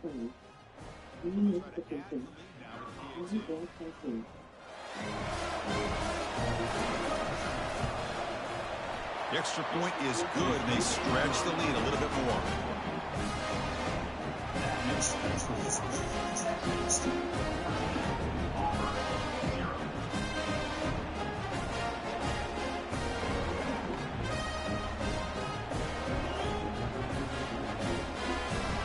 The extra point is good, and they stretch the lead a little bit more.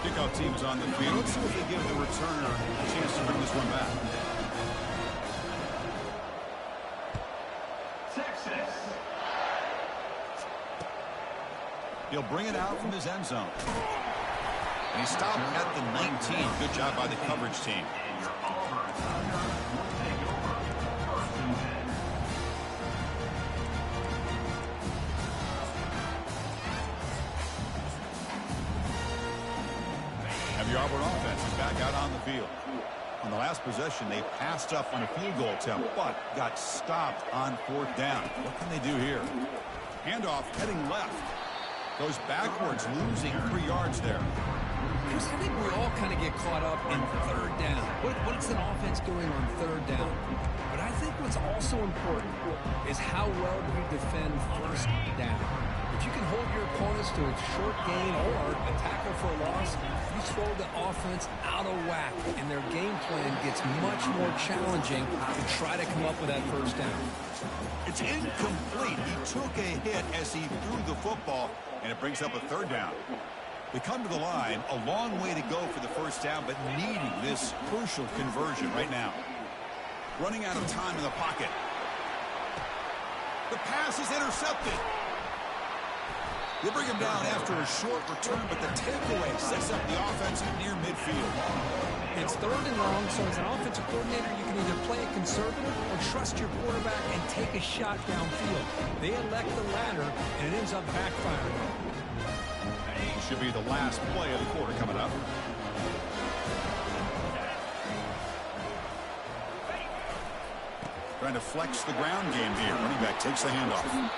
Kickoff team is on the field. Let's see if they give the returner a chance to bring this one back. He'll bring it out from his end zone. And he stopped at the 19. Good job by the coverage team. Have your Auburn offense is back out on the field. On the last possession, they passed up on a field goal attempt, but got stopped on 4th down. What can they do here? Handoff heading left. Goes backwards, losing 3 yards there. Chris, I think we all kind of get caught up in 3rd down. What's an offense doing on 3rd down? But I think what's also important is how well do you defend 1st down. If you can hold your opponents to a short gain or a tackle for a loss, you throw the offense out of whack, and their game plan gets much more challenging to try to come up with that 1st down. It's incomplete. He took a hit as he threw the football, and it brings up a 3rd down. We come to the line, a long way to go for the 1st down, but needing this crucial conversion right now. Running out of time in the pocket. The pass is intercepted. They bring him down after a short return, but the takeaway sets up the offense near midfield. It's 3rd and long, so as an offensive coordinator, you can either play it conservative or trust your quarterback and take a shot downfield. They elect the latter, and it ends up backfiring. Should be the last play of the quarter coming up. Trying to flex the ground game here. Running back takes the handoff.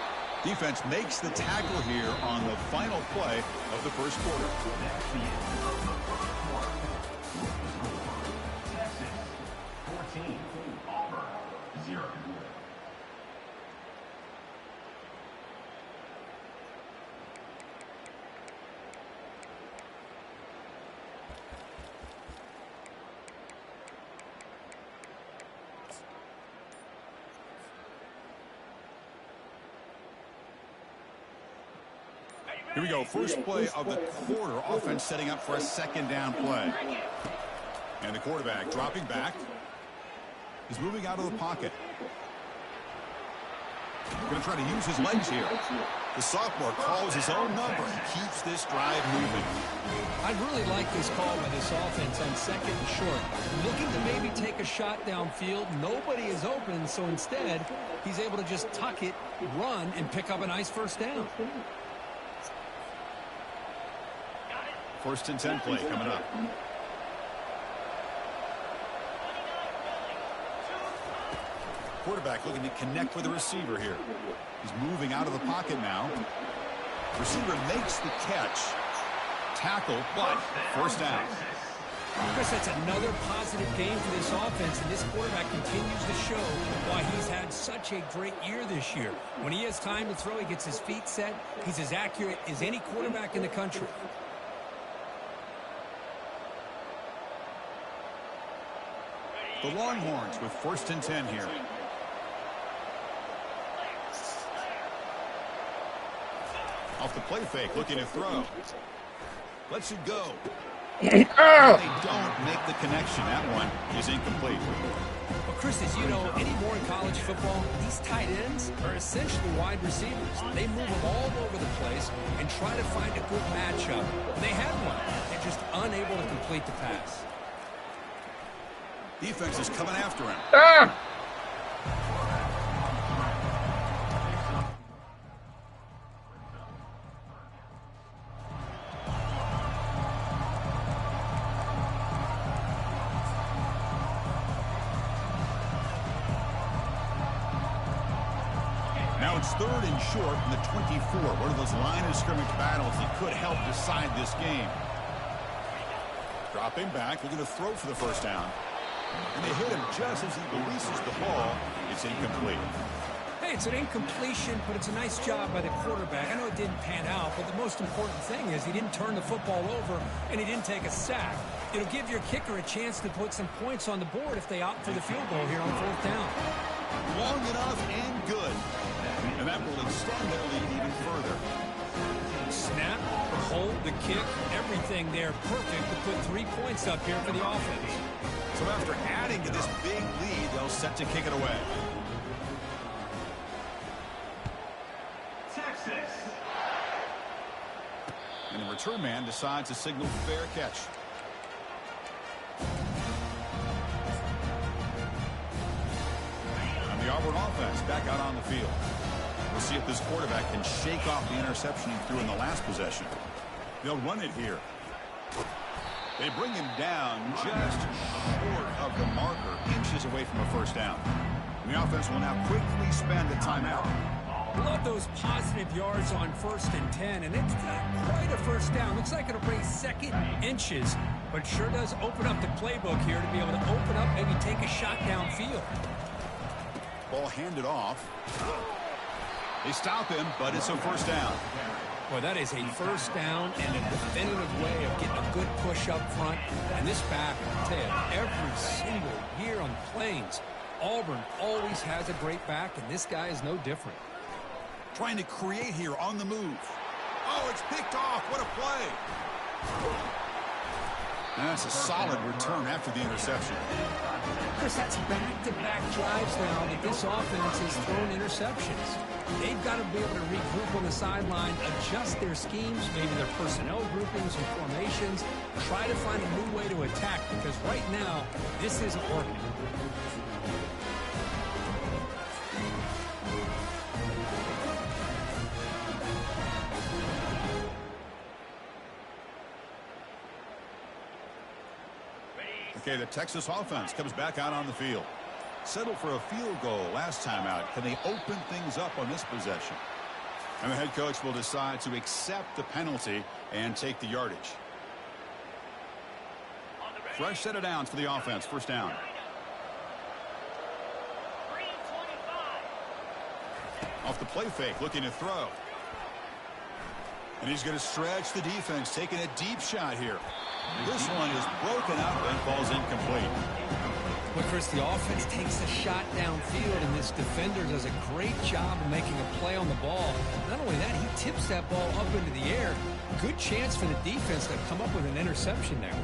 Defense makes the tackle here on the final play of the 1st quarter. Texas 14, Auburn 0. Here we go. First play of the quarter. Offense setting up for a 2nd down play. And the quarterback dropping back. He's moving out of the pocket. Going to try to use his legs here. The sophomore calls his own number and keeps this drive moving. I really like this call by this offense on 2nd and short. Looking to maybe take a shot downfield. Nobody is open, so instead, he's able to just tuck it, run, and pick up a nice 1st down. 1st and 10 play coming up. Quarterback looking to connect with the receiver here. He's moving out of the pocket now. Receiver makes the catch. Tackle, but 1st down. Chris, that's another positive game for this offense, and this quarterback continues to show why he's had such a great year this year. When he has time to throw, he gets his feet set. He's as accurate as any quarterback in the country. The Longhorns with 1st and 10 here. Off the play fake, looking to throw. Lets it go. They don't make the connection. That one is incomplete. Well, Chris, as you know, anymore in college football, these tight ends are essentially wide receivers. They move them all over the place and try to find a good matchup. They had one. They're just unable to complete the pass. Defense is coming after him. Now it's 3rd and short from the 24. One of those line of scrimmage battles that could help decide this game. Dropping back, looking to throw for the first down. And they hit him just as he releases the ball. It's incomplete. Hey, it's an incompletion, but it's a nice job by the quarterback. I know it didn't pan out, but the most important thing is he didn't turn the football over and he didn't take a sack. It'll give your kicker a chance to put some points on the board if they opt for the field goal here on fourth down. Long enough and good. And that will extend their lead even further. Snap, hold, the kick, everything there perfect to put 3 points up here for the offense. So after adding to this big lead, they'll set to kick it away. Texas. And the return man decides to signal fair catch. And the Auburn offense back out on the field. We'll see if this quarterback can shake off the interception he threw in the last possession. They'll run it here. They bring him down just short of the marker, inches away from a first down. And the offense will now quickly spend the timeout. Love those positive yards on 1st and 10, and it's quite a first down. Looks like it'll bring second inches, but sure does open up the playbook here to be able to open up, maybe take a shot downfield. Ball handed off. They stop him, but it's a first down. Well, that is a first down and a definitive way of getting a good push up front. And this back, I'll tell you, every single year on the Plains, Auburn always has a great back, and this guy is no different. Trying to create here on the move. Oh, it's picked off. What a play. And that's a solid return after the interception. Chris, that's back-to-back drives now that this offense has thrown interceptions. They've got to be able to regroup on the sideline, adjust their schemes, maybe their personnel groupings and formations, try to find a new way to attack, because right now, this isn't working. Okay, the Texas offense comes back out on the field. Settled for a field goal last time out. Can they open things up on this possession? And the head coach will decide to accept the penalty and take the yardage. Fresh set of downs for the offense. First down. Off the play fake, looking to throw. And he's going to stretch the defense, taking a deep shot here. This one is broken up and falls incomplete. Well, Chris, the offense takes a shot downfield, and this defender does a great job of making a play on the ball. Not only that, he tips that ball up into the air. Good chance for the defense to come up with an interception there.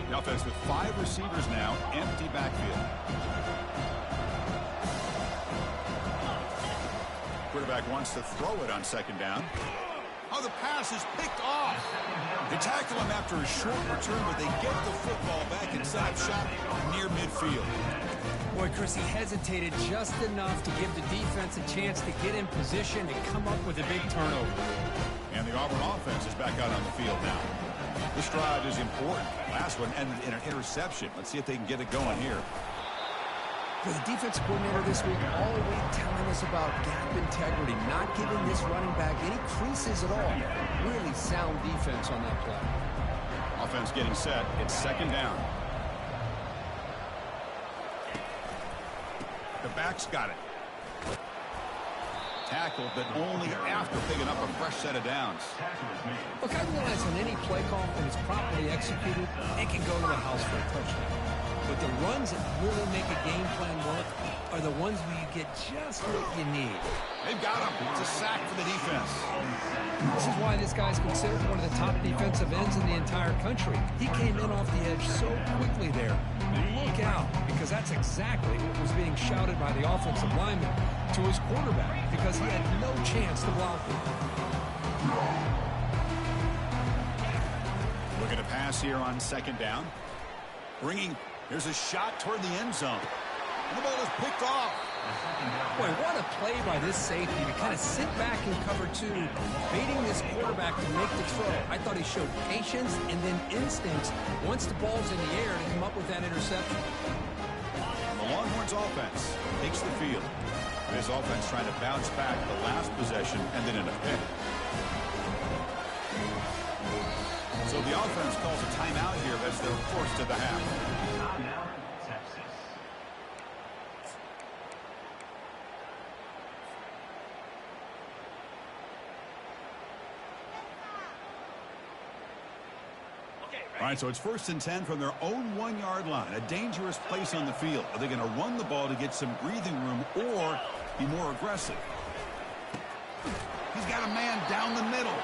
The offense with 5 receivers now, empty backfield. Quarterback wants to throw it on second down. Oh, the pass is picked off. They tackle him after a short return, but they get the football back inside shot near midfield. Boy, Chris, he hesitated just enough to give the defense a chance to get in position and come up with a big turnover. And the Auburn offense is back out on the field now. This drive is important. Last one ended in an interception. Let's see if they can get it going here. The defense coordinator this week all week telling us about gap integrity, not giving this running back any creases at all. Really sound defense on that play. Offense getting set. It's second down. The back's got it. Tackled, but only after picking up a fresh set of downs. Look, I realize on any play call, when it's properly executed, it can go to the house for a touchdown. But the runs that really make a game plan work are the ones where you get just what you need. They've got him. It's a sack for the defense. This is why this guy's considered one of the top defensive ends in the entire country. He came in off the edge so quickly there. Look out, because that's exactly what was being shouted by the offensive lineman to his quarterback, because he had no chance to block him. Looking to pass here on second down. Here's a shot toward the end zone. And the ball is picked off. Boy, what a play by this safety to kind of sit back in cover two, baiting this quarterback to make the throw. I thought he showed patience and then instincts once the ball's in the air to come up with that interception. Patriots offense takes the field. This offense trying to bounce back the last possession and then in a pick. So the offense calls a timeout here as they're forced to the half. Timeout, Texas. All right, so it's 1st and 10 from their own 1-yard line. A dangerous place on the field. Are they going to run the ball to get some breathing room or be more aggressive? He's got a man down the middle.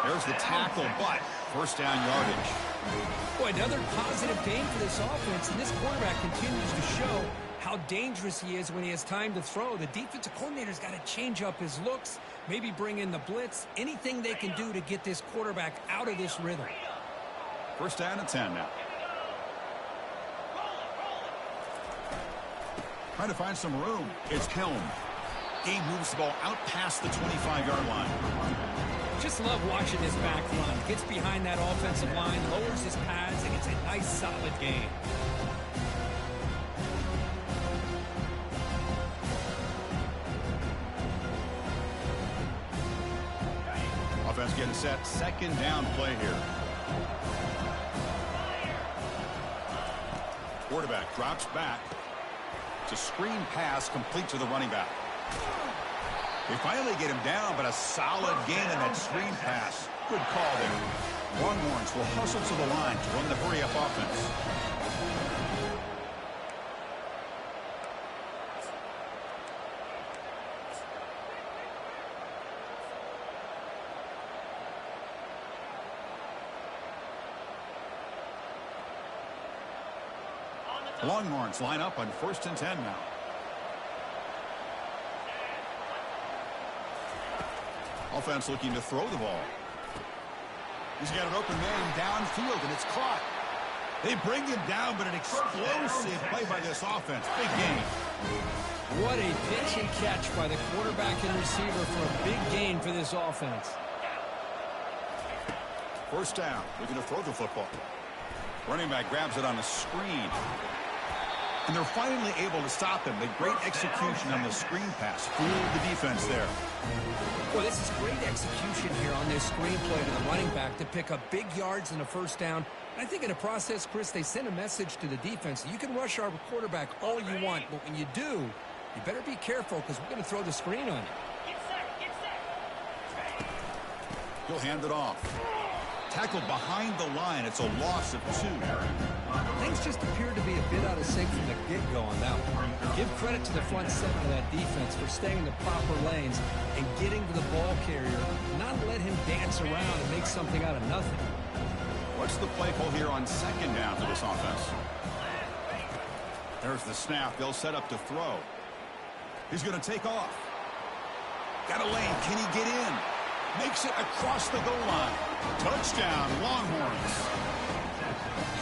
There's the tackle, but first down yardage. Boy, another positive game for this offense, and this quarterback continues to show how dangerous he is when he has time to throw. The defensive coordinator's got to change up his looks, maybe bring in the blitz, anything they can do to get this quarterback out of this rhythm. First down and 10 now. Trying to find some room. It's Helm. He moves the ball out past the 25-yard line. Just love watching this back run. Gets behind that offensive line, lowers his pads, and it's a nice, solid game. Offense getting set. 2nd down play here. Quarterback drops back. It's a screen pass complete to the running back. They finally get him down, but a solid gain in that screen pass. Good call there. Longhorns will hustle to the line to run the hurry-up offense. Longhorns line up on 1st and 10 now. Offense looking to throw the ball. He's got an open man downfield, and it's caught. They bring him down, but an explosive play by this offense. Big game. What a pitch and catch by the quarterback and receiver for a big gain for this offense. First down. Looking to throw the football. Running back grabs it on a screen. And they're finally able to stop him. The great execution on the screen pass. Fooled the defense there. Well, this is great execution here on this screen play to the running back to pick up big yards and a first down. I think in the process, Chris, they send a message to the defense. You can rush our quarterback all you want, but when you do, you better be careful because we're going to throw the screen on you. He'll hand it off. Tackled behind the line. It's a loss of 2. Things just appeared to be a bit out of sync from the get-go on that one. Give credit to the front seven of that defense for staying in the proper lanes and getting to the ball carrier, not let him dance around and make something out of nothing. What's the play call here on 2nd down for this offense? There's the snap. They'll set up to throw. He's going to take off. Got a lane. Can he get in? Makes it across the goal line. Touchdown, Longhorns.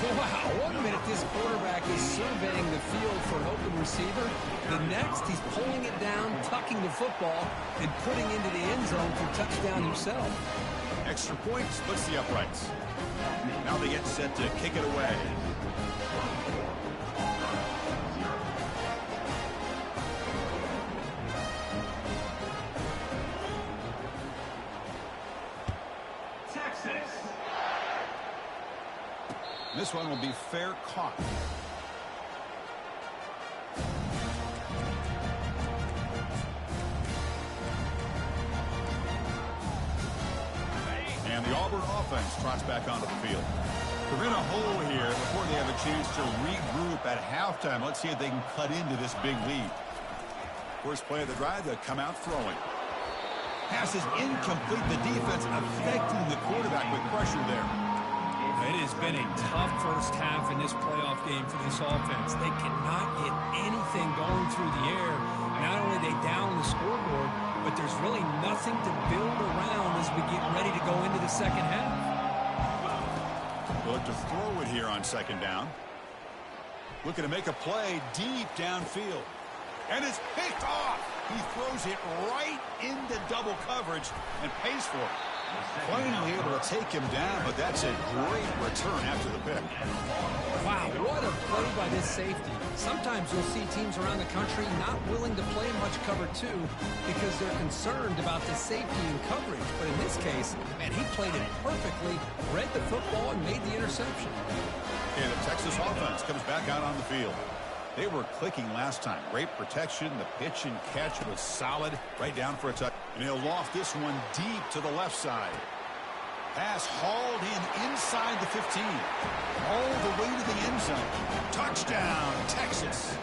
Wow, 1 minute this quarterback is surveying the field for an open receiver. The next, he's pulling it down, tucking the football, and putting into the end zone for touchdown himself. Extra point splits the uprights. Now they get set to kick it away. This one will be fair caught. And the Auburn offense trots back onto the field. We're in a hole here before they have a chance to regroup at halftime. Let's see if they can cut into this big lead. First play of the drive, they'll come out throwing. Pass is incomplete. The defense affecting the quarterback with pressure there. It has been a tough first half in this playoff game for this offense. They cannot get anything going through the air. Not only are they down the scoreboard, but there's really nothing to build around as we get ready to go into the second half. We'll look to throw it here on 2nd down. Looking to make a play deep downfield. And it's picked off. He throws it right into double coverage and pays for it. Finally able to take him down, but that's a great return after the pick. Wow, what a play by this safety. Sometimes you'll see teams around the country not willing to play much cover two because they're concerned about the safety and coverage. But in this case, man, he played it perfectly, read the football, and made the interception. And the Texas offense comes back out on the field. They were clicking last time. Great protection. The pitch and catch was solid. Right down for a touch. And he'll loft this one deep to the left side. Pass hauled in inside the 15. All the way to the end zone. Touchdown, Texas.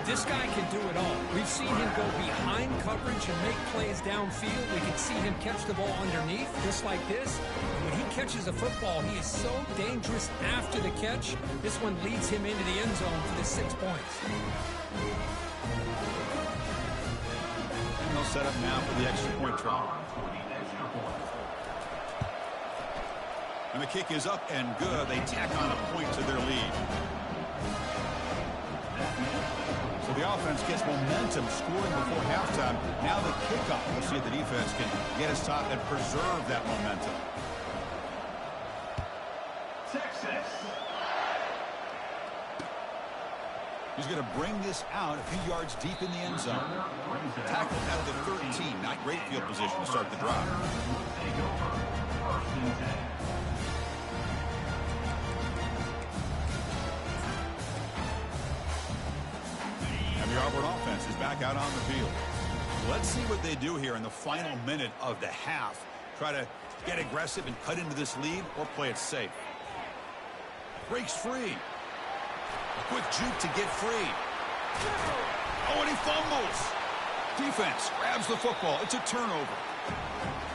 This guy can do it all. We've seen him go behind coverage and make plays downfield. We can see him catch the ball underneath, just like this. When he catches a football, he is so dangerous after the catch. This one leads him into the end zone for the 6 points. And they'll set up now for the extra point try. And the kick is up and good. They tack on a point to their lead. So the offense gets momentum scoring before halftime. Now the kickoff. We'll see if the defense can get his top and preserve that momentum. Texas. He's going to bring this out a few yards deep in the end zone. Tackle at the 13. Not great field position to start the drive. Take over. First and 10. The Auburn offense is back out on the field. Let's see what they do here in the final minute of the half. Try to get aggressive and cut into this lead or play it safe. Breaks free. A quick juke to get free. Oh, and he fumbles. Defense grabs the football. It's a turnover.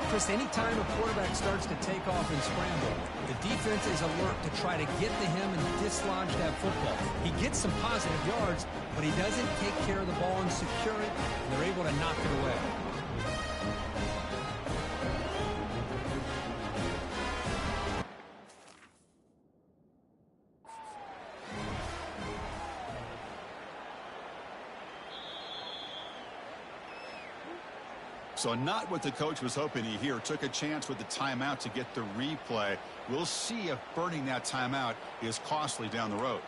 Chris, anytime a quarterback starts to take off and scramble, the defense is alert to try to get to him and dislodge that football. He gets some positive yards, but he doesn't take care of the ball and secure it, and they're able to knock it away. So not what the coach was hoping to hear. Took a chance with the timeout to get the replay. We'll see if burning that timeout is costly down the road.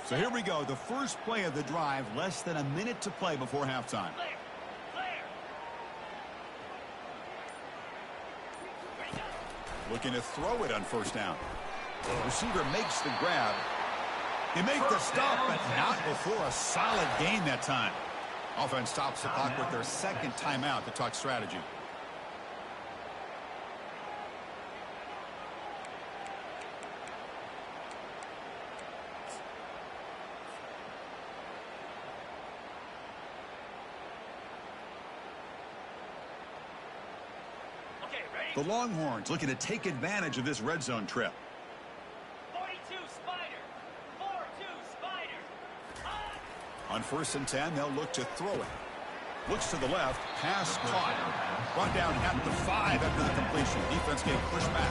So here we go. The first play of the drive. Less than a minute to play before halftime. Looking to throw it on first down. The receiver makes the grab. They make the stop, but not before a solid gain that time. Offense stops the clock with their second timeout to talk strategy. Okay, ready? The Longhorns looking to take advantage of this red zone trip. 42 Spider. 4-2 Spider. On 1st and 10, they'll look to throw it. Looks to the left. Pass caught. Brought down at the 5 after the completion. Defense getting pushed back.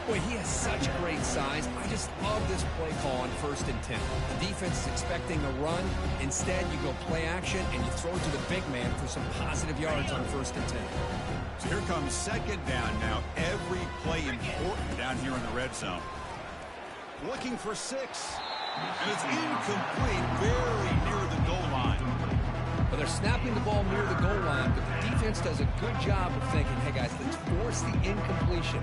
Boy, he has such great size. I just love this play call on 1st and 10. The defense is expecting a run. Instead, you go play action, and you throw it to the big man for some positive yards on 1st and 10. So here comes second down now. Every play important down here in the red zone. Looking for 6. And it's incomplete, very near the goal line. Well, they're snapping the ball near the goal line, but the defense does a good job of thinking, hey, guys, let's force the incompletion.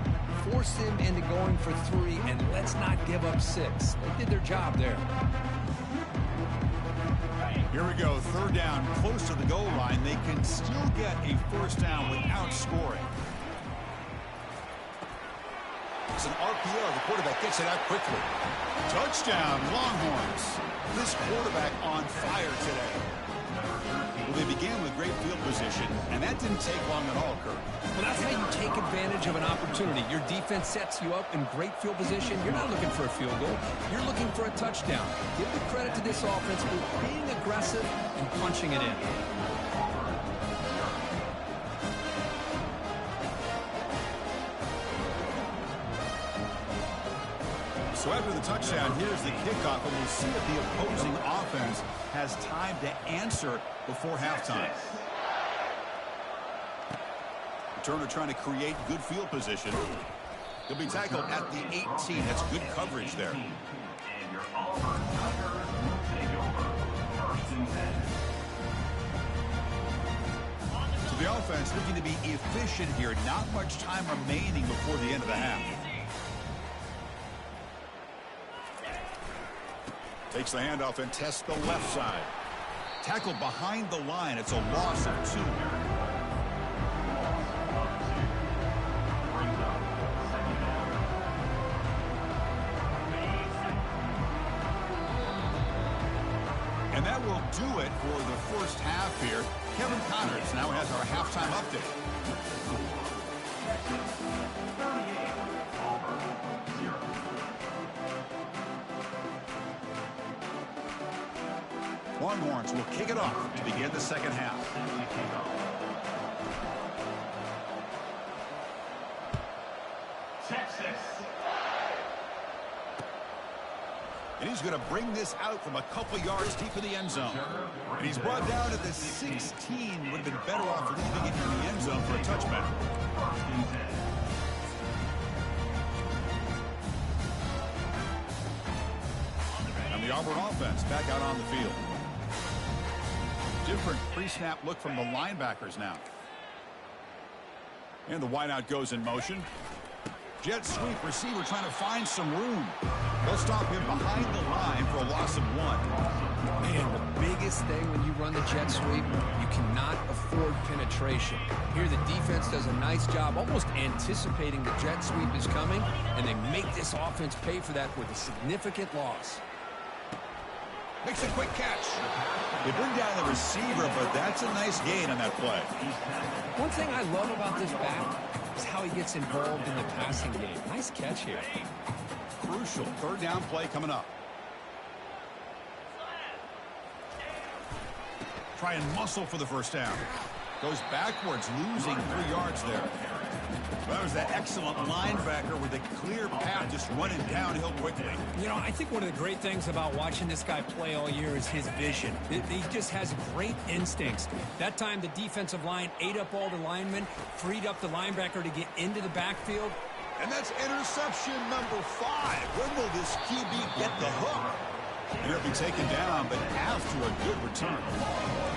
Force them into going for 3, and let's not give up 6. They did their job there. Here we go, third down, close to the goal line. They can still get a first down without scoring. It's an RPO. The quarterback gets it out quickly. Touchdown, Longhorns. This quarterback on fire today. Well, they began with great field position, and that didn't take long at all, Kurt. Well, that's how you take advantage of an opportunity. Your defense sets you up in great field position. You're not looking for a field goal. You're looking for a touchdown. Give the credit to this offense for being aggressive and punching it in. So after the touchdown, here's the kickoff, and we'll see if the opposing offense has time to answer before halftime. Returner trying to create good field position. He'll be tackled at the 18. That's good coverage there. And your Auburn Tigers will take over. 1st and 10. So the offense looking to be efficient here. Not much time remaining before the end of the half. Takes the handoff and tests the left side. Tackled behind the line. It's a loss of 2. And that will do it for the first half here. Kevin Connors now has our halftime update. Longhorns will kick it off to begin the second half. Texas. And he's going to bring this out from a couple yards deep in the end zone. And he's brought down at the 16. Would have been better off leaving it in the end zone for a touchback. 1st and 10. And the Auburn offense back out on the field. Different pre-snap look from the linebackers now. And the wideout goes in motion. Jet sweep receiver trying to find some room. They'll stop him behind the line for a loss of 1. Man, the biggest thing when you run the jet sweep, you cannot afford penetration. Here the defense does a nice job almost anticipating the jet sweep is coming, and they make this offense pay for that with a significant loss. Makes a quick catch. They bring down the receiver, but that's a nice gain on that play. One thing I love about this back is how he gets involved in the passing game. Nice catch here. Crucial third down play coming up. Try and muscle for the first down. Goes backwards, losing 3 yards there. That was that excellent linebacker with a clear path, just running downhill quickly. You know, I think one of the great things about watching this guy play all year is his vision. He just has great instincts. That time, the defensive line ate up all the linemen, freed up the linebacker to get into the backfield. And that's interception number 5. When will this QB get the hook? And he'll be taken down, but after a good return.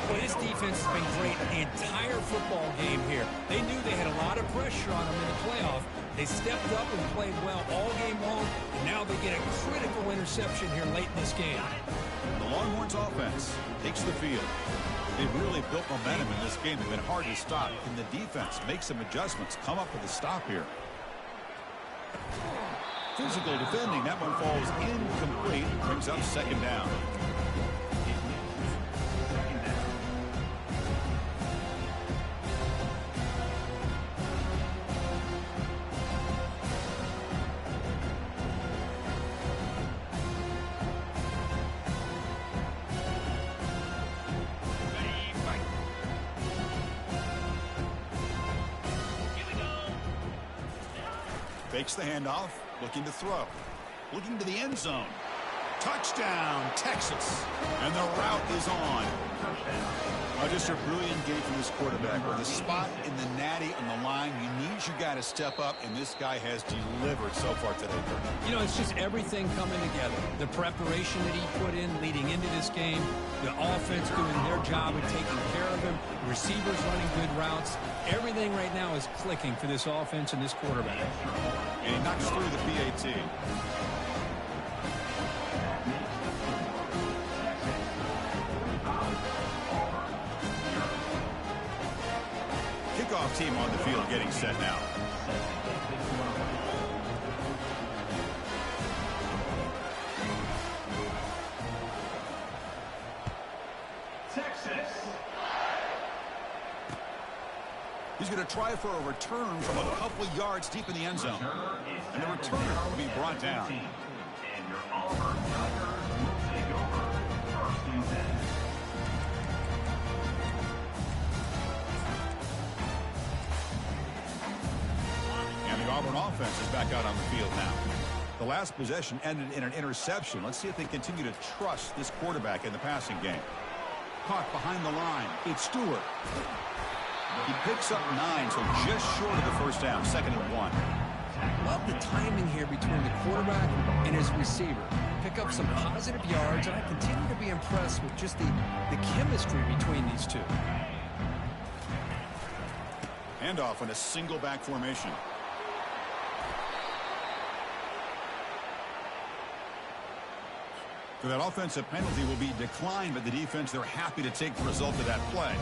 Well, this defense has been great the entire football game here. They knew they had a lot of pressure on them in the playoff. They stepped up and played well all game long, and now they get a critical interception here late in this game. The Longhorns offense takes the field. They've really built momentum in this game. They've been hard to stop. Can the defense make some adjustments, come up with a stop here? Physical defending. That one falls incomplete. Brings up second down. Fakes the handoff, looking to throw. Looking to the end zone. Touchdown, Texas. And the route is on. Just a brilliant game from this quarterback. With a spot in the natty on the line, you need your guy to step up, and this guy has delivered so far today. You know, it's just everything coming together. The preparation that he put in leading into this game, the offense doing their job of taking care of him, receivers running good routes. Everything right now is clicking for this offense and this quarterback. And he knocks through the PAT. Kickoff team on the field getting set now. Texas. He's going to try for a return from a couple of yards deep in the end zone. And the returner will be brought down. And your Auburn Tigers will take over. 1st and 10. And the Auburn offense is back out on the field now. The last possession ended in an interception. Let's see if they continue to trust this quarterback in the passing game. Caught behind the line. It's Stewart. He picks up 9, so just short of the first down, 2nd and 1. Love the timing here between the quarterback and his receiver. Pick up some positive yards, and I continue to be impressed with just the chemistry between these two. Handoff in a single back formation. So that offensive penalty will be declined by the defense. They're happy to take the result of that play.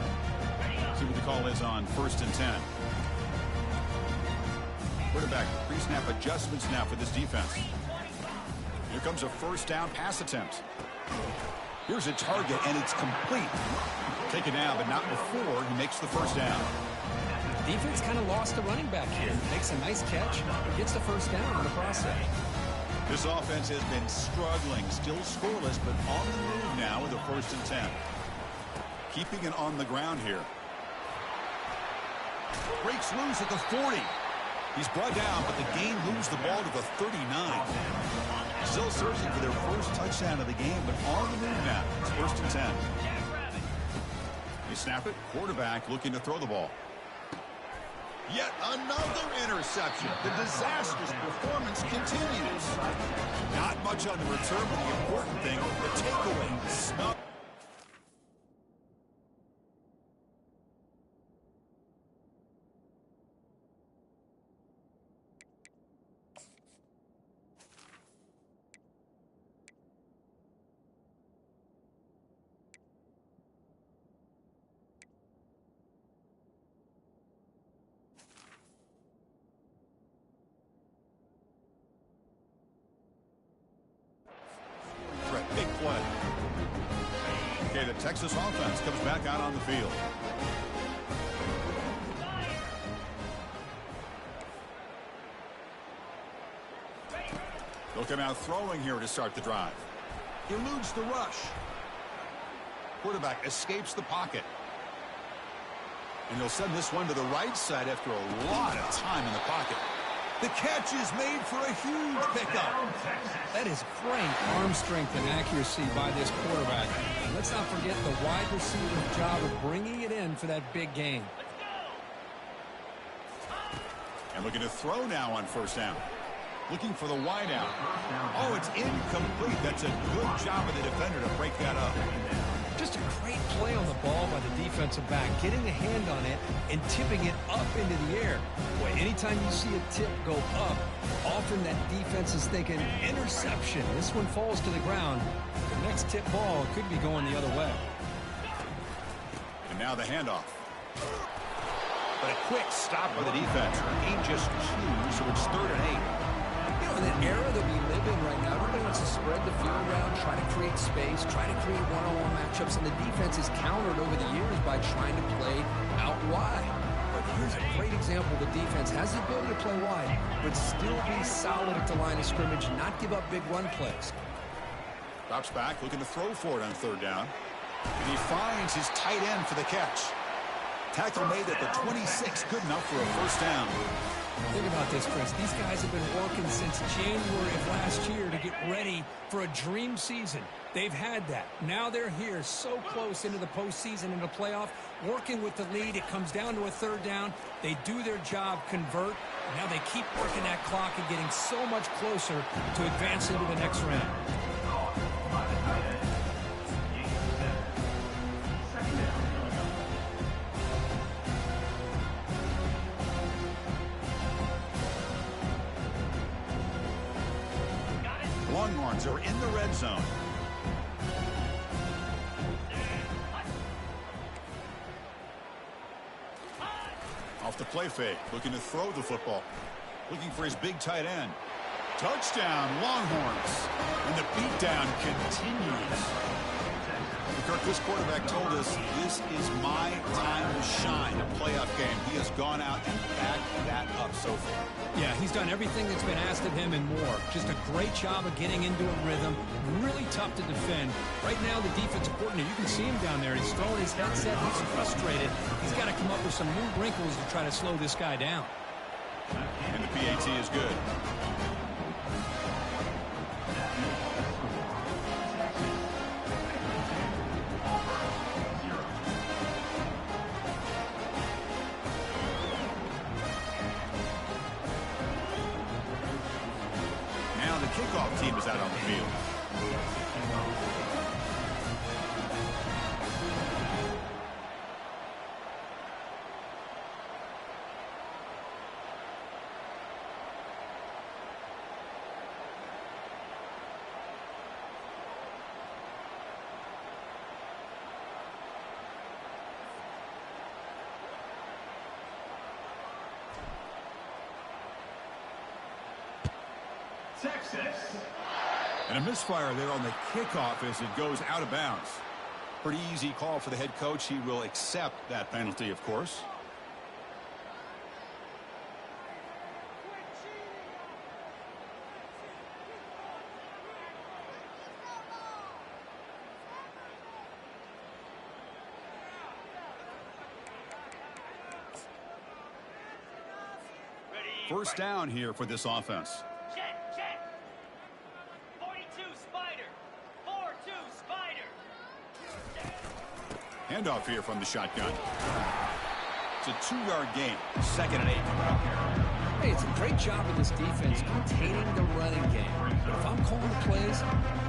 See what the call is on 1st and 10. Quarterback pre-snap adjustments now for this defense. Here comes a 1st down pass attempt. Here's a target, and it's complete. Taken down, but not before he makes the 1st down. Defense kind of lost the running back here. Makes a nice catch, gets the 1st down in the process. This offense has been struggling, still scoreless, but on the move now with a 1st and 10. Keeping it on the ground here. Breaks loose at the 40. He's brought down, but the game moves the ball to the 39. Still searching for their 1st touchdown of the game, but on the move now. It's 1st and 10. They snap it. Quarterback looking to throw the ball. Yet another interception. The disastrous performance continues. Not much on the return, but the important thing, the takeaway. Snug. Big play. Okay, the Texas offense comes back out on the field. They'll come out throwing here to start the drive. Eludes the rush. Quarterback escapes the pocket. And they'll send this one to the right side after a lot of time in the pocket. The catch is made for a huge pickup. That is great arm strength and accuracy by this quarterback. And let's not forget the wide receiver's job of bringing it in for that big gain. And looking to throw now on 1st down. Looking for the wide out. Oh, it's incomplete. That's a good job of the defender to break that up. Just a great play on the ball by the defensive back, getting a hand on it and tipping it up into the air. Boy, anytime you see a tip go up, often that defense is thinking interception. This one falls to the ground. The next tip ball could be going the other way. And now the handoff. But a quick stop by the defense. Gain just 2, so it's 3rd and 8. You know, in the era that we live in right now, everybody wants to spread the field around, try to create space, try to create one-on-one matchups, and the defense is countered over the years by trying to play out wide. But here's a great example. The defense has the ability to play wide, but still be solid at the line of scrimmage, not give up big run plays. Drops back, looking to throw for it on 3rd down. And he finds his tight end for the catch. Tackle made at the 26, good enough for a 1st down. Think about this, Chris. These guys have been working since January of last year to get ready for a dream season. They've had that. Now they're here so close into the postseason and the playoff, working with the lead. It comes down to a 3rd down. They do their job, convert. And now they keep working that clock and getting so much closer to advance into the next round. Longhorns are in the red zone. Off the play fake, looking to throw the football. Looking for his big tight end. Touchdown, Longhorns. And the beatdown continues. Kirk, this quarterback told us this is my time to shine, a playoff game. He has gone out and backed that up so far. Yeah, he's done everything that's been asked of him and more. Just a great job of getting into a rhythm. Really tough to defend. Right now, the defensive coordinator, you can see him down there. He's throwing his headset. He's frustrated. He's got to come up with some new wrinkles to try to slow this guy down. And the PAT is good. is out on the field. Texas. And a misfire there on the kickoff as it goes out of bounds. Pretty easy call for the head coach. He will accept that penalty, of course. First down here for this offense. Check. 42 Spider. 4-2 Spider. Handoff here from the shotgun. It's a 2-yard gain. 2nd and 8 coming up here. Hey, it's a great job of this defense containing the running game. But if I'm calling the plays,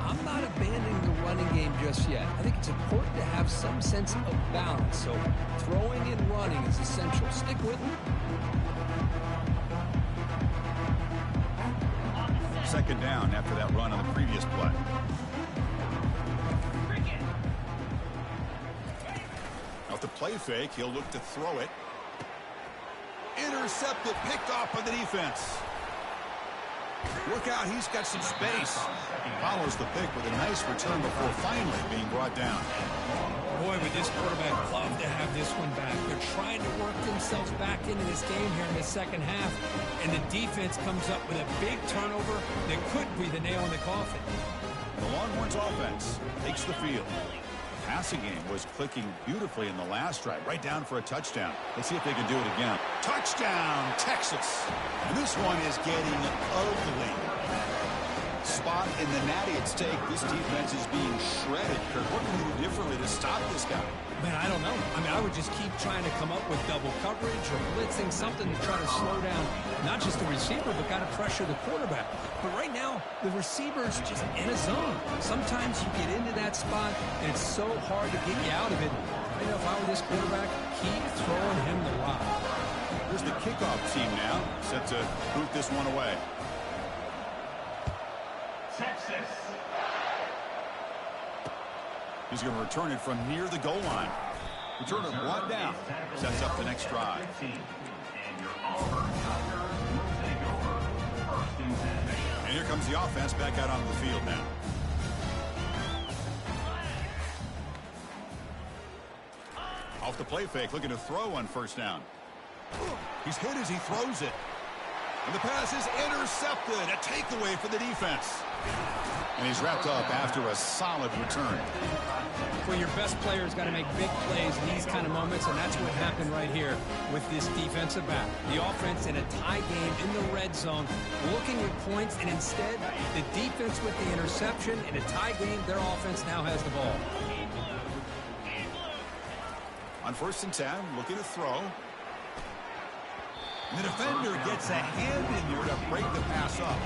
I'm not abandoning the running game just yet. I think it's important to have some sense of balance. So throwing and running is essential. Stick with me. 2nd down after that run on the previous play. Off the play fake, he'll look to throw it. Intercepted, picked off by the defense. Look out, he's got some space. Follows the pick with a nice return before finally being brought down. Boy, would this quarterback love to have this one back. They're trying to work themselves back into this game here in the second half, and the defense comes up with a big turnover that could be the nail in the coffin. The Longhorns offense takes the field. The passing game was clicking beautifully in the last drive, right down for a touchdown. Let's see if they can do it again. Touchdown, Texas. And this one is getting ugly. Spot in the natty at stake. This defense is being shredded. Kirk, what can we do differently to stop this guy? Man, I don't know. I mean, I would just keep trying to come up with double coverage or blitzing, something to try to slow down not just the receiver, but got to pressure the quarterback. But right now, the receiver's just in a zone. Sometimes you get into that spot, and it's so hard to get you out of it. I know if I were this quarterback, keep throwing him the rock. Here's the kickoff team now, set to boot this one away. Texas. He's going to return it from near the goal line. Return it 1 down. Sets up the next drive. And your Auburn Tigers will take over. 1st and 10. And here comes the offense back out onto the field now. Off the play fake, looking to throw on 1st down. He's hit as he throws it. And the pass is intercepted. A takeaway for the defense. And he's wrapped up after a solid return. Well, your best player's got to make big plays in these kind of moments, and that's what happened right here with this defensive back. The offense in a tie game in the red zone, looking at points, and instead, the defense with the interception. In a tie game, their offense now has the ball. On 1st and 10, looking to throw. The defender gets a hand in there to break the pass up.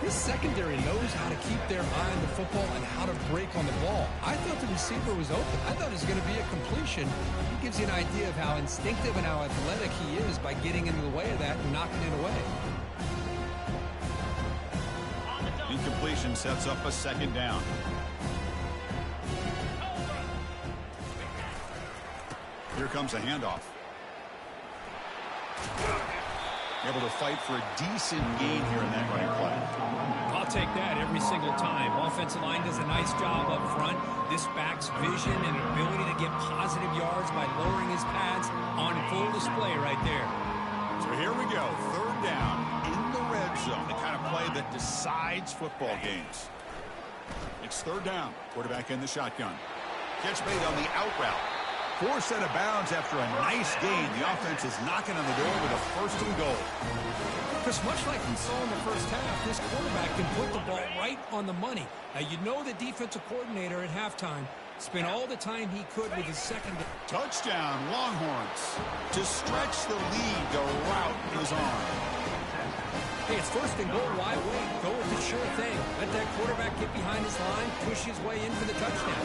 This secondary knows how to keep their eye on the football and how to break on the ball. I thought the receiver was open. I thought it was going to be a completion. It gives you an idea of how instinctive and how athletic he is by getting into the way of that and knocking it away. Incompletion sets up a 2nd down. Here comes a handoff. Able to fight for a decent gain here in that running play. I'll take that every single time. Offensive line does a nice job up front. This back's vision and ability to get positive yards by lowering his pads on full display right there. So here we go. 3rd down in the red zone. The kind of play that decides football games. It's 3rd down. Quarterback in the shotgun. Catch made on the out route. Forced out of bounds after a nice gain. The offense is knocking on the door with a 1st and goal. Because much like we saw in the first half, this quarterback can put the ball right on the money. Now, you know the defensive coordinator at halftime spent all the time he could with his second. Touchdown, Longhorns. To stretch the lead, the route is on. Okay, it's first and goal. Why wait? Go with the sure thing. Let that quarterback get behind his line, push his way in for the touchdown.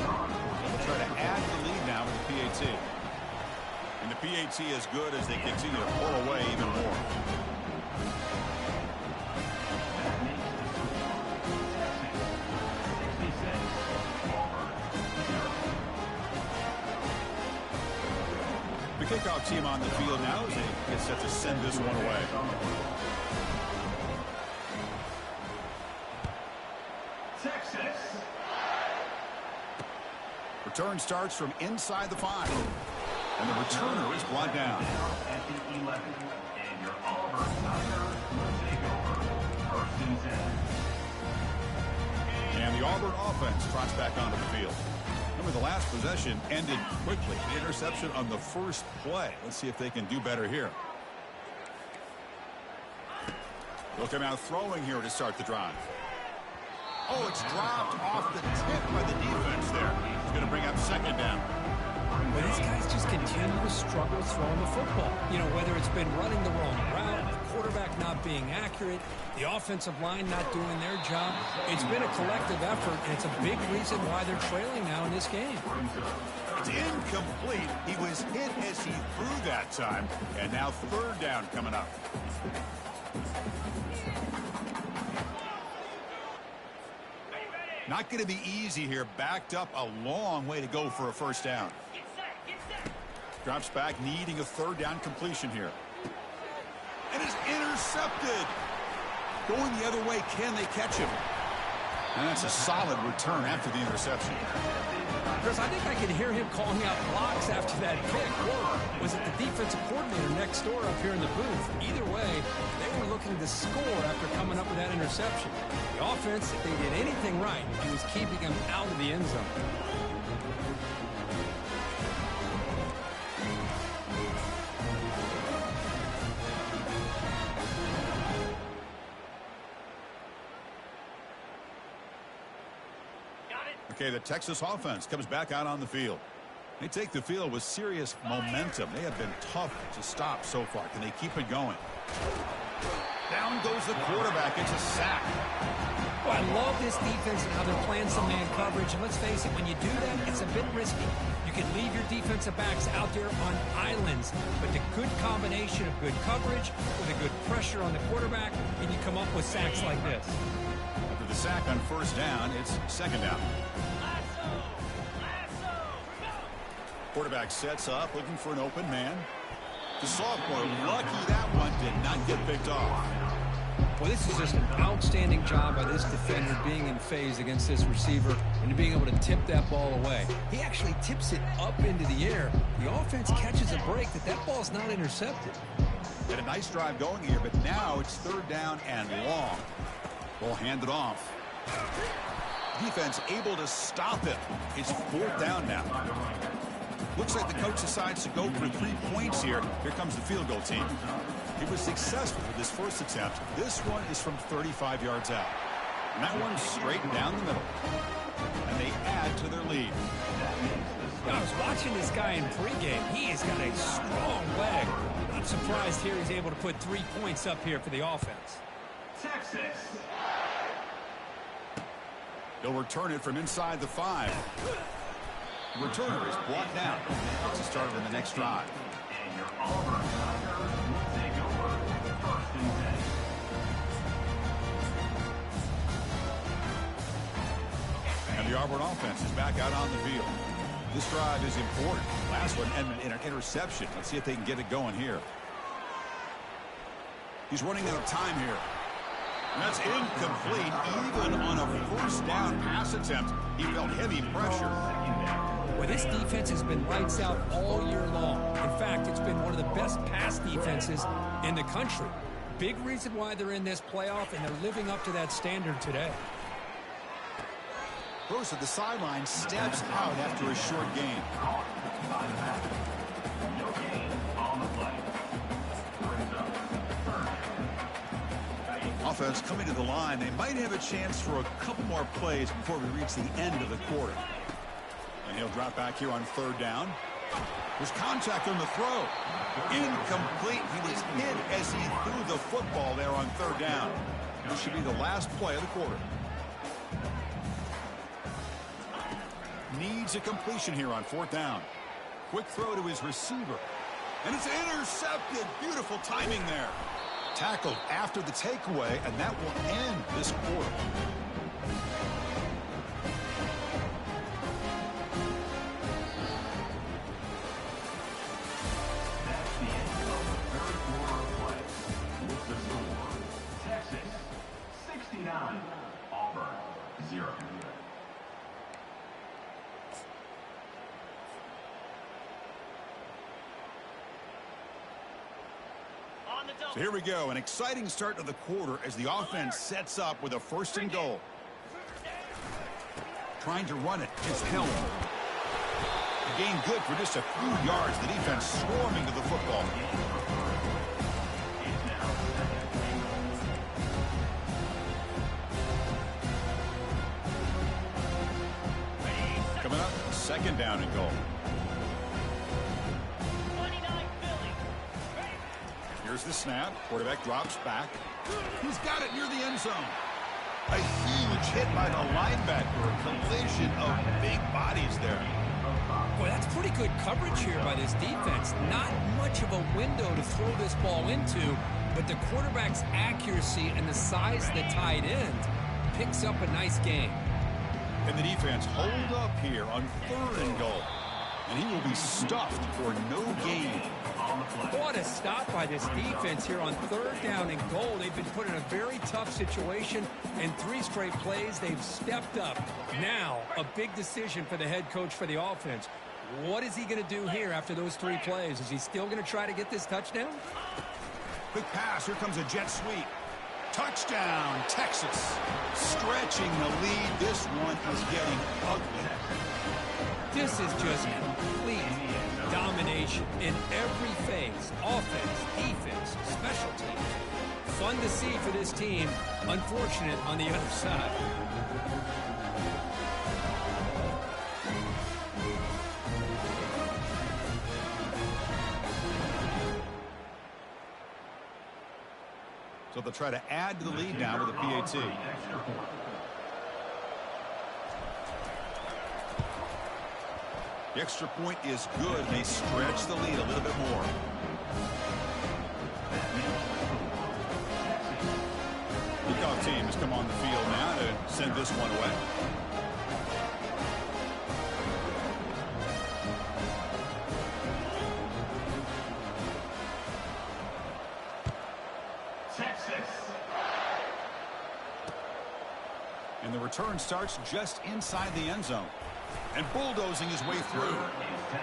They'll try to add the lead now with the PAT. And the PAT is good as they continue to pull away even more. The kickoff team on the field now as they get set to send this one away. Texas. Return starts from inside the 5. And the returner is brought down. At the 11. And your Auburn Tigers will take over. First and 10. And the Auburn offense trots back onto the field. Remember, the last possession ended quickly. An interception on the first play. Let's see if they can do better here. They'll come out throwing here to start the drive. Oh, it's dropped off the tip by the defense there. It's going to bring up second down. But these guys just continue to struggle throwing the football. You know, whether it's been running the wrong route, the quarterback not being accurate, the offensive line not doing their job. It's been a collective effort, and it's a big reason why they're trailing now in this game. It's incomplete. He was hit as he threw that time. And now third down coming up. Not going to be easy here. Backed up a long way to go for a first down. Get set, get set. Drops back, needing a third down completion here. And is intercepted. Going the other way, can they catch him? And that's a solid return after the interception. Chris, I think I can hear him calling out blocks after that pick. Or was it the defensive coordinator next door up here in the booth? Either way, they were looking to score after coming up with that interception. The offense, if they did anything right, it was keeping him out of the end zone. Okay, the Texas offense comes back out on the field. They take the field with serious momentum. They have been tough to stop so far. Can they keep it going? Down goes the quarterback. It's a sack. Well, I love this defense and how they're playing some man coverage. And let's face it, when you do that, it's a bit risky. You can leave your defensive backs out there on islands. But the good combination of good coverage with a good pressure on the quarterback, and you come up with sacks like this. After the sack on first down, it's second down. Quarterback sets up, looking for an open man. The sophomore, lucky that one did not get picked off. Well, this is just an outstanding job by this defender being in phase against this receiver and being able to tip that ball away. He actually tips it up into the air. The offense catches a break that ball's not intercepted. Had a nice drive going here, but now it's third down and long. Ball handed off. Defense able to stop it. It's fourth down now. Looks like the coach decides to go for 3 points here. Here comes the field goal team. He was successful with his first attempt. This one is from 35 yards out. And that one's straight down the middle. And they add to their lead. I was watching this guy in pregame. He has got a strong leg. I'm surprised here he's able to put 3 points up here for the offense. Texas. They'll return it from inside the 5. The returner is brought down. It's a start on the next drive. And your Auburn Tigers will take over. First and 10. And the Auburn offense is back out on the field. This drive is important. Last one ended in an interception. Let's see if they can get it going here. He's running out of time here. And that's incomplete. Even on a first down pass attempt, he felt heavy pressure. Well, this defense has been lights out all year long. In fact, it's been one of the best pass defenses in the country. Big reason why they're in this playoff, and they're living up to that standard today. Bruce at the sideline steps out after a short gain. No gain on the play. Brings up third. Offense coming to the line. They might have a chance for a couple more plays before we reach the end of the quarter. And he'll drop back here on third down. There's contact on the throw. Incomplete. He was hit as he threw the football there on third down. This should be the last play of the quarter. Needs a completion here on fourth down. Quick throw to his receiver. And it's intercepted. Beautiful timing there. Tackled after the takeaway, and that will end this quarter. That's the end of the third quarter of play. With the score, Texas 69, Auburn 0. So here we go, an exciting start to the quarter as the offense sets up with a first and goal. Trying to run it is Helm. The gain good for just a few yards. The defense swarming to the football. Coming up, second down and goal. 29 Philly. Here's the snap. Quarterback drops back. He's got it near the end zone. A huge hit by the linebacker. A collision of big bodies there. Boy, that's pretty good coverage here by this defense. Not much of a window to throw this ball into, but the quarterback's accuracy and the size of the tight end picks up a nice game. And the defense hold up here on third and goal. And he will be stuffed for no gain. What a stop by this defense here on third down and goal. They've been put in a very tough situation, and 3 straight plays, they've stepped up. Now, a big decision for the head coach for the offense. What is he going to do here after those 3 plays? Is he still going to try to get this touchdown? Quick pass. Here comes a jet sweep. Touchdown, Texas. Stretching the lead. This one is getting ugly. This is just complete domination in every phase. Offense, defense, special teams. Fun to see for this team. Unfortunate on the other side. So they'll try to add to the lead now with a PAT. The extra point is good. They stretch the lead a little bit more. Kickoff team has come on the field now to send this one away. And the return starts just inside the end zone. And bulldozing his way through.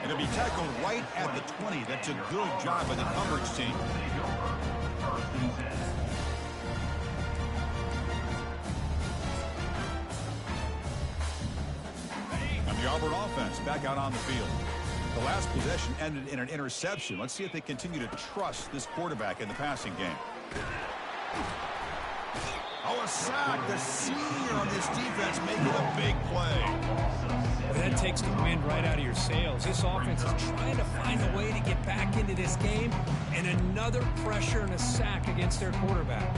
And to be tackled right at the 20. That's a good job by the coverage team. And the Auburn offense back out on the field. The last possession ended in an interception. Let's see if they continue to trust this quarterback in the passing game. Oh, a sack. The senior on this defense making a big play. Well, that takes the wind right out of your sails. This offense is trying to find a way to get back into this game, and another pressure and a sack against their quarterback.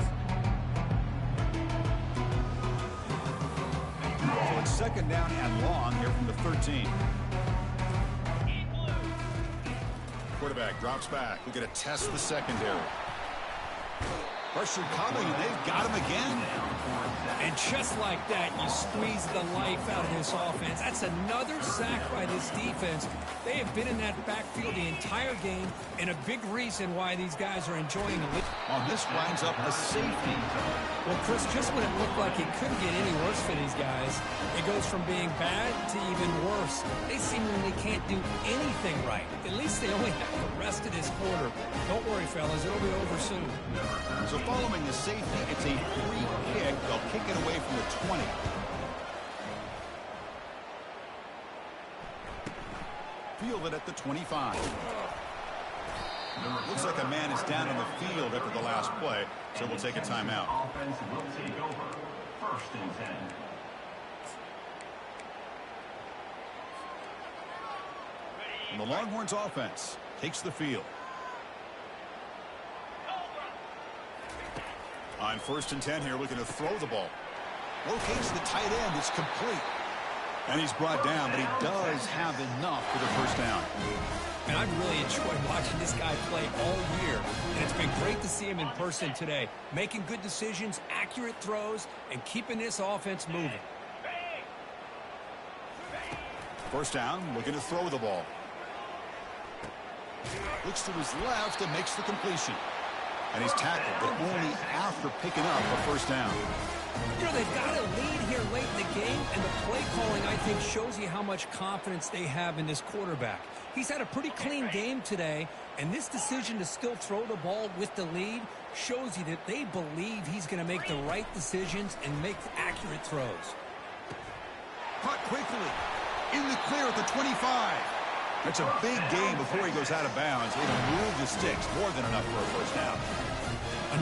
So it's second down and long here from the 13. Quarterback drops back. We're going to test the secondary. Pressure coming, and they've got him again. And just like that, you squeeze the life out of this offense. That's another sack by this defense. They have been in that backfield the entire game, and a big reason why these guys are enjoying the lead. On this winds up a safety. Well, Chris, just when it looked like it couldn't get any worse for these guys, it goes from being bad to even worse. They seemingly can't do anything right. At least they only have the rest of this quarter. Don't worry, fellas. It'll be over soon. So following the safety, it's a free kick. They'll kick it away from the 20. Fielded at the 25. Looks like a man is down on the field after the last play, so we'll take a timeout. Offense will take over. First and 10. And the Longhorns offense takes the field. On 1st and 10 here, looking to throw the ball. Locates the tight end. It's complete. And he's brought down, but he does have enough for the first down. And I've really enjoyed watching this guy play all year. And it's been great to see him in person today. Making good decisions, accurate throws, and keeping this offense moving. First down, looking to throw the ball. Looks to his left and makes the completion. And he's tackled, but only after picking up a first down. You know, they've got a lead here late in the game, and the play calling, I think, shows you how much confidence they have in this quarterback. He's had a pretty clean game today, and this decision to still throw the ball with the lead shows you that they believe he's going to make the right decisions and make accurate throws. Caught quickly. In the clear at the 25. That's a big gain before he goes out of bounds. It'll move the sticks more than enough for a first down.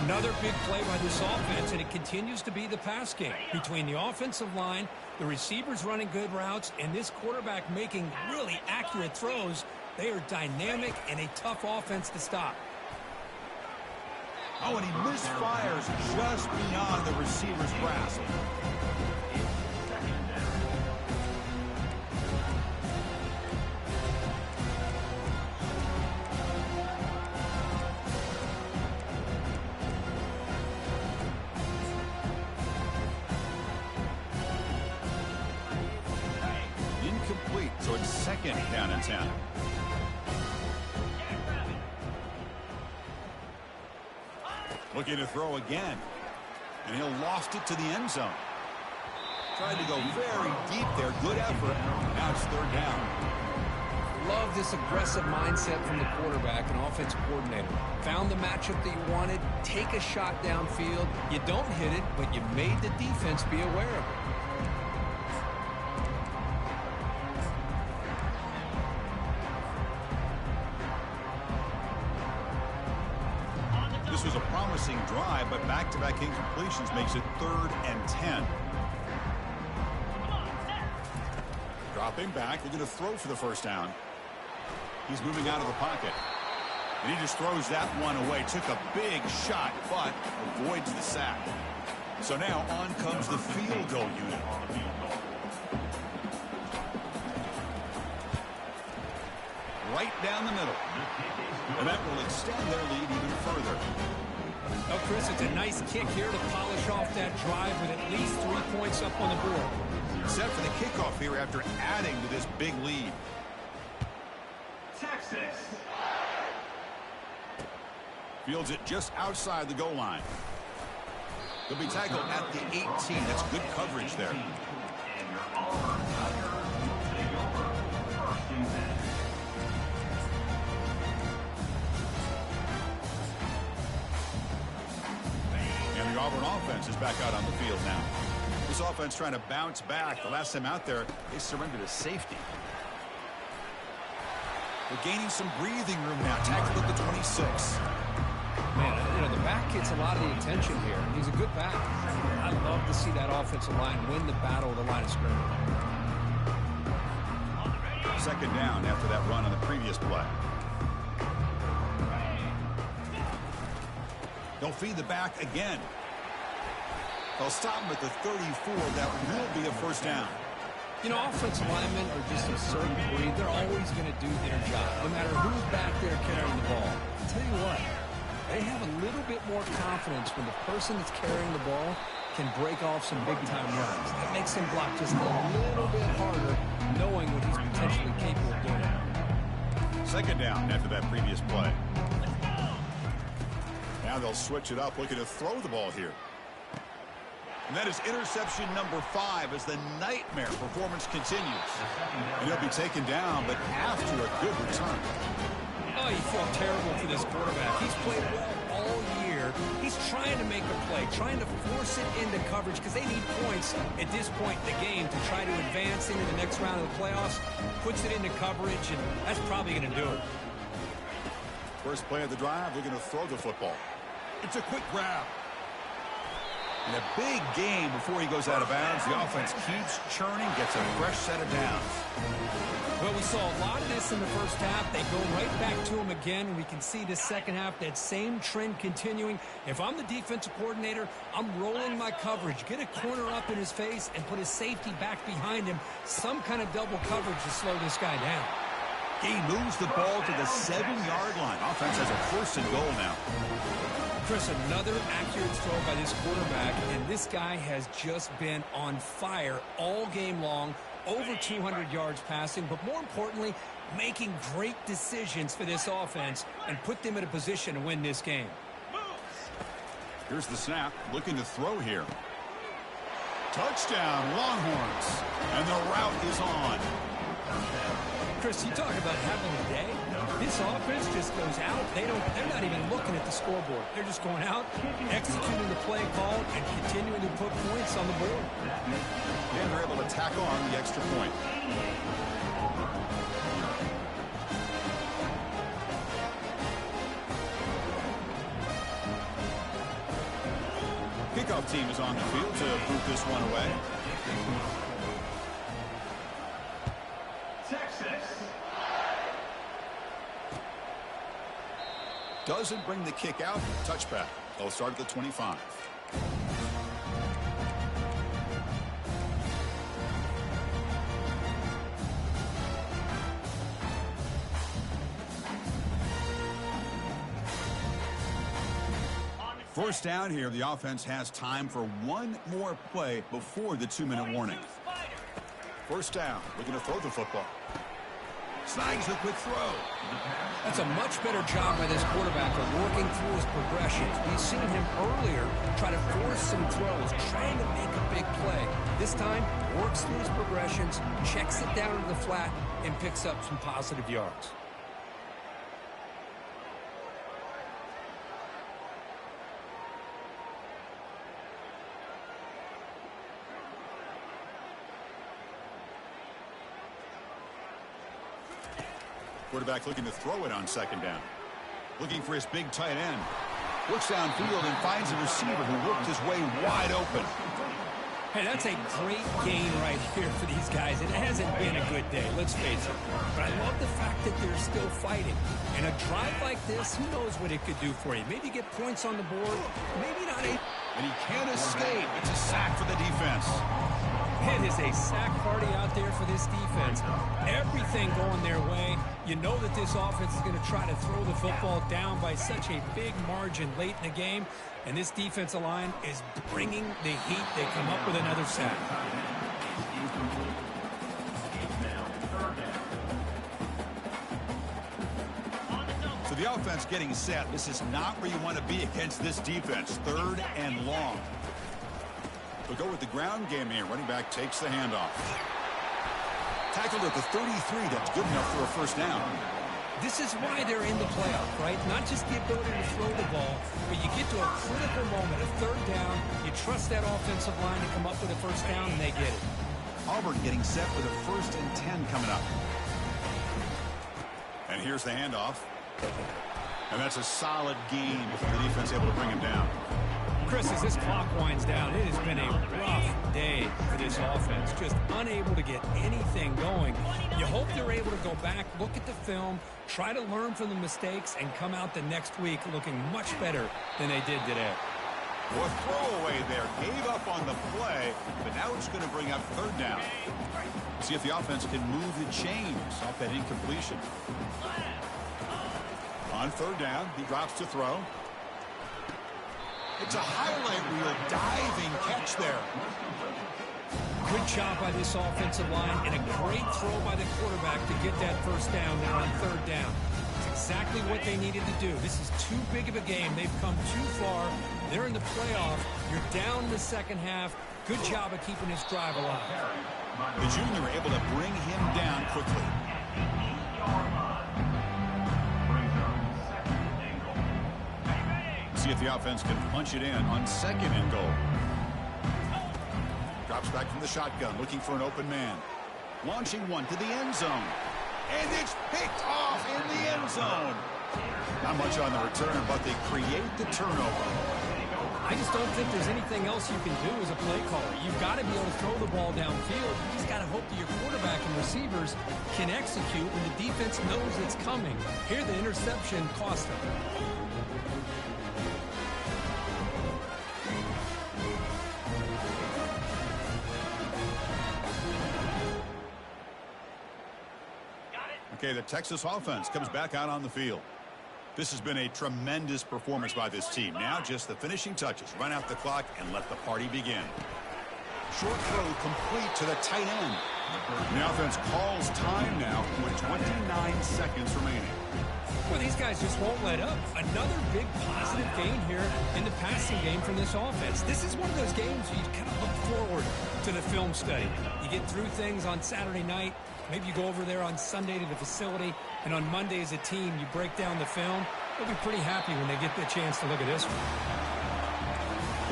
Another big play by this offense, and it continues to be the pass game. Between the offensive line, the receivers running good routes, and this quarterback making really accurate throws, they are dynamic and a tough offense to stop. Oh, and he misfires just beyond the receiver's grasp. Incomplete, so it's 2nd down and 10. Looking to throw again. And he'll loft it to the end zone. Tried to go very deep there. Good effort. Now it's 3rd down. Love this aggressive mindset from the quarterback and offensive coordinator. Found the matchup that you wanted. Take a shot downfield. You don't hit it, but you made the defense be aware of it. This was a promising drive, but back-to-back incompletions makes it 3rd and 10. Dropping back, looking to throw for the first down. He's moving out of the pocket. And he just throws that one away. Took a big shot, but avoids the sack. So now on comes the field goal unit. Right down the middle. And that will extend their lead even further. Oh, Chris, it's a nice kick here to polish off that drive with at least 3 points up on the board. Set for the kickoff here after adding to this big lead. Texas. Fields it just outside the goal line. He'll be tackled at the 18. That's good coverage there. And your Auburn Tigers will take over 1st and 10. And the Auburn offense is back out on the field now. This offense trying to bounce back. The last time out there, they surrendered a safety. They're gaining some breathing room now. Tackled at the 26. Man, you know, the back gets a lot of the attention here. He's a good back. I love to see that offensive line win the battle of the line of scrimmage. 2nd down after that run on the previous play. They'll feed the back again. They'll stop him at the 34. That will be a first down. You know, offensive linemen are just a certain breed. They're always going to do their job, no matter who's back there carrying the ball. I'll tell you what, they have a little bit more confidence when the person that's carrying the ball can break off some big-time runs. That makes him block just a little bit harder, knowing what he's potentially capable of doing. 2nd down after that previous play. Now they'll switch it up, looking to throw the ball here. And that is interception number 5 as the nightmare performance continues. And he'll be taken down, but after a good return. Oh, you feel terrible for this quarterback. He's played well all year. He's trying to make a play, trying to force it into coverage because they need points at this point in the game to try to advance into the next round of the playoffs. Puts it into coverage, and that's probably going to do it. First play of the drive, they're going to throw the football. It's a quick grab. And a big game before he goes out of bounds. The offense keeps churning, gets a fresh set of downs. Well, we saw a lot of this in the first half. They go right back to him again, and we can see the second half, that same trend continuing. If I'm the defensive coordinator, I'm rolling my coverage. Get a corner up in his face and put his safety back behind him. Some kind of double coverage to slow this guy down. He moves the ball to the 7-yard line. Offense has a 1st and goal now. Chris, another accurate throw by this quarterback, and this guy has just been on fire all game long. Over 200 yards passing, but more importantly, making great decisions for this offense and put them in a position to win this game. Here's the snap, looking to throw here. Touchdown, Longhorns, and the route is on. Chris, you talk about having a day. This offense just goes out. They're not even looking at the scoreboard. They're just going out, executing the play call, and continuing to put points on the board. And they're able to tack on the extra point. Kickoff team is on the field to boot this one away. Texas. Doesn't bring the kick out. Touchback. They'll start at the 25. First down here. The offense has time for one more play before the 2-minute warning. First down. Looking to throw the football. Snags a quick throw. That's a much better job by this quarterback of working through his progressions. We've seen him earlier try to force some throws, trying to make a big play. This time, works through his progressions, checks it down to the flat, and picks up some positive yards. Quarterback looking to throw it on 2nd down. Looking for his big tight end. Looks downfield and finds a receiver who worked his way wide open. Hey, that's a great gain right here for these guys. It hasn't been a good day, let's face it. But I love the fact that they're still fighting. And a drive like this, who knows what it could do for you. Maybe get points on the board, maybe not. And he can't escape. It's a sack for the defense. It is a sack party out there for this defense. Everything going their way. You know that this offense is going to try to throw the football down by such a big margin late in the game. And this defensive line is bringing the heat. They come up with another sack. So the offense getting set. This is not where you want to be against this defense. 3rd and long. They'll go with the ground game here. Running back takes the handoff. Tackled at the 33. That's good enough for a first down. This is why they're in the playoff, right? Not just the ability to throw the ball, but you get to a critical moment, a 3rd down. You trust that offensive line to come up with a first down, and they get it. Auburn getting set with a 1st and 10 coming up. And here's the handoff. And that's a solid gain before the defense able to bring him down. Chris, as this clock winds down, it has been a rough day for this offense. Just unable to get anything going. You hope they're able to go back, look at the film, try to learn from the mistakes, and come out the next week looking much better than they did today. Well, throwaway there. Gave up on the play, but now it's going to bring up 3rd down. See if the offense can move the chains off that incompletion. On 3rd down, he drops to throw. It's a highlight reel diving catch there. Good job by this offensive line and a great throw by the quarterback to get that first down there on 3rd down. It's exactly what they needed to do. This is too big of a game. They've come too far. They're in the playoff. You're down in the second half. Good job of keeping this drive alive. The junior able to bring him down quickly. See if the offense can punch it in on 2nd and goal. Drops back from the shotgun, looking for an open man. Launching one to the end zone. And it's picked off in the end zone. Not much on the return, but they create the turnover. I just don't think there's anything else you can do as a play caller. You've got to be able to throw the ball downfield. You just got to hope that your quarterback and receivers can execute when the defense knows it's coming. Here, the interception cost them. Okay, the Texas offense comes back out on the field. This has been a tremendous performance by this team. Now just the finishing touches. Run out the clock and let the party begin. Short throw complete to the tight end. The offense calls time now with 29 seconds remaining. Well, these guys just won't let up. Another big positive gain here in the passing game from this offense. This is one of those games where you kind of look forward to the film study. You get through things on Saturday night. Maybe you go over there on Sunday to the facility, and on Monday as a team, you break down the film. They'll be pretty happy when they get the chance to look at this one.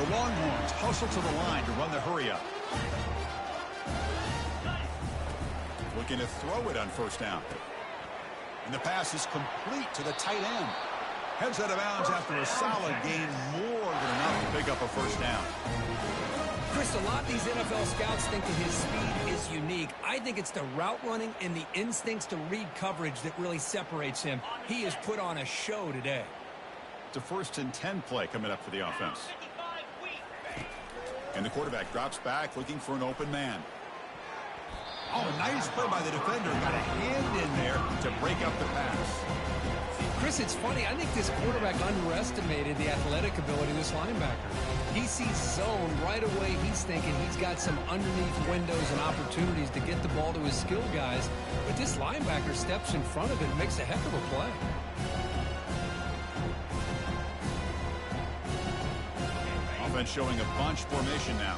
The Longhorns hustle to the line to run the hurry-up. Looking to throw it on first down. And the pass is complete to the tight end. Heads out of bounds after a solid gain, more than enough to pick up a first down. Chris, a lot of these NFL scouts think that his speed is unique. I think it's the route running and the instincts to read coverage that really separates him. He has put on a show today. It's a 1st and 10 play coming up for the offense. And the quarterback drops back looking for an open man. Oh, nice play by the defender. Got a hand in there to break up the pass. Chris, it's funny. I think this quarterback underestimated the athletic ability of this linebacker. He sees zone right away. He's thinking he's got some underneath windows and opportunities to get the ball to his skill guys. But this linebacker steps in front of it and makes a heck of a play. Offense showing a bunch formation now.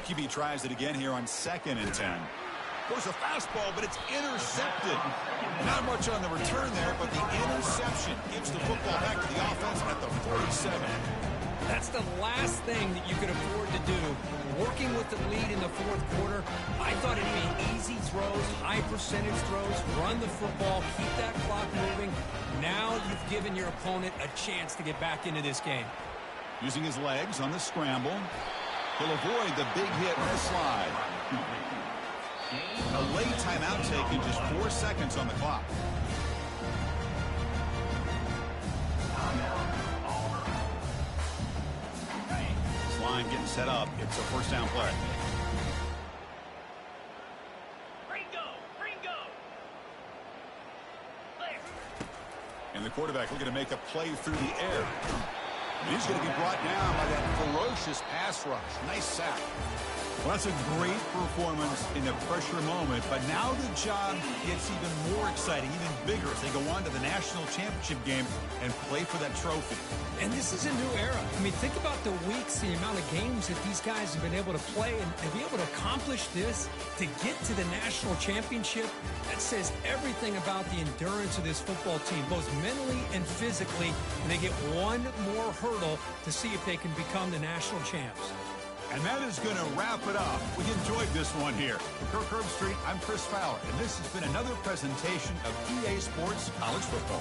QB tries it again here on 2nd and 10. Goes a fastball, but it's intercepted. Not much on the return there, but the interception gives the football back to the offense at the 47. That's the last thing that you could afford to do. Working with the lead in the 4th quarter, I thought it'd be easy throws, high percentage throws, run the football, keep that clock moving. Now you've given your opponent a chance to get back into this game. Using his legs on the scramble. He'll avoid the big hit and the slide. A late timeout taken, just 4 seconds on the clock. This line getting set up. It's a first down play. And the quarterback looking to make a play through the air. And he's going to be brought down by that ferocious pass rush. Nice sack. Well, that's a great performance in a pressure moment, but now the job gets even more exciting, even bigger as they go on to the national championship game and play for that trophy. And this is a new era. I mean, think about the weeks, the amount of games that these guys have been able to play, and to be able to accomplish this, to get to the national championship, that says everything about the endurance of this football team, both mentally and physically, and they get one more hurdle to see if they can become the national champs. And that is going to wrap it up. We enjoyed this one here. For Kirk Herbstreit, I'm Chris Fowler, and this has been another presentation of EA Sports College Football.